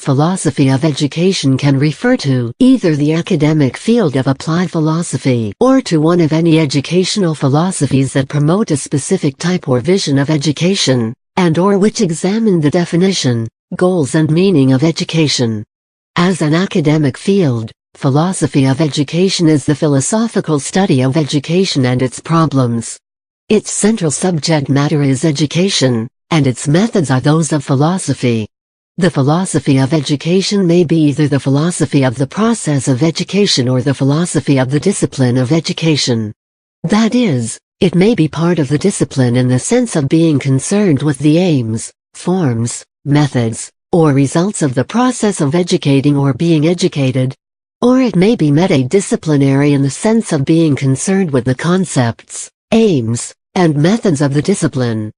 Philosophy of education can refer to either the academic field of applied philosophy or to one of any educational philosophies that promote a specific type or vision of education, and/or which examine the definition, goals and meaning of education. As an academic field, philosophy of education is the philosophical study of education and its problems. Its central subject matter is education, and its methods are those of philosophy. The philosophy of education may be either the philosophy of the process of education or the philosophy of the discipline of education. That is, it may be part of the discipline in the sense of being concerned with the aims, forms, methods, or results of the process of educating or being educated. Or it may be meta-disciplinary in the sense of being concerned with the concepts, aims, and methods of the discipline.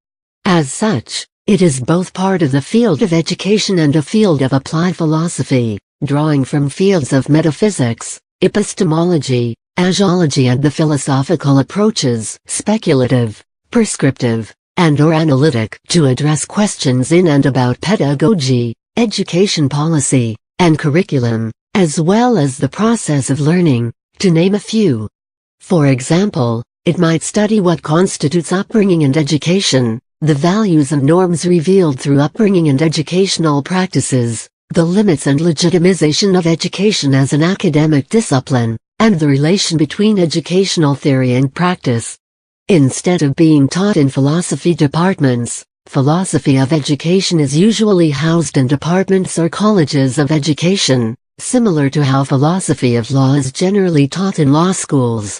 As such, it is both part of the field of education and a field of applied philosophy, drawing from fields of metaphysics, epistemology, agiology and the philosophical approaches, speculative, prescriptive, and/or analytic, to address questions in and about pedagogy, education policy, and curriculum, as well as the process of learning, to name a few. For example, it might study what constitutes upbringing and education, the values and norms revealed through upbringing and educational practices, the limits and legitimization of education as an academic discipline, and the relation between educational theory and practice. Instead of being taught in philosophy departments, philosophy of education is usually housed in departments or colleges of education, similar to how philosophy of law is generally taught in law schools.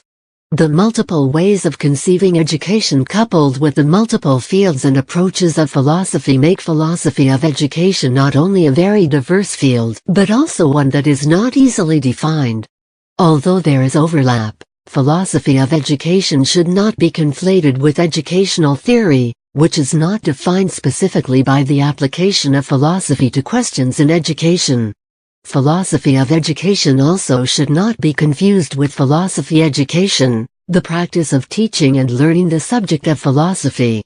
The multiple ways of conceiving education coupled with the multiple fields and approaches of philosophy make philosophy of education not only a very diverse field but also one that is not easily defined. Although there is overlap, philosophy of education should not be conflated with educational theory, which is not defined specifically by the application of philosophy to questions in education. Philosophy of education also should not be confused with philosophy education, the practice of teaching and learning the subject of philosophy.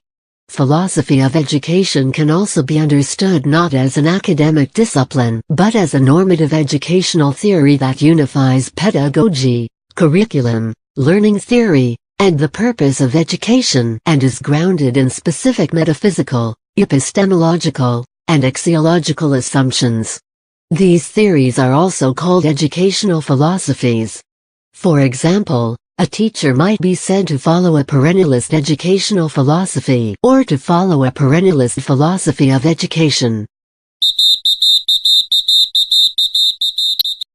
Philosophy of education can also be understood not as an academic discipline but as a normative educational theory that unifies pedagogy, curriculum, learning theory, and the purpose of education and is grounded in specific metaphysical, epistemological, and axiological assumptions. These theories are also called educational philosophies. For example, a teacher might be said to follow a perennialist educational philosophy or to follow a perennialist philosophy of education.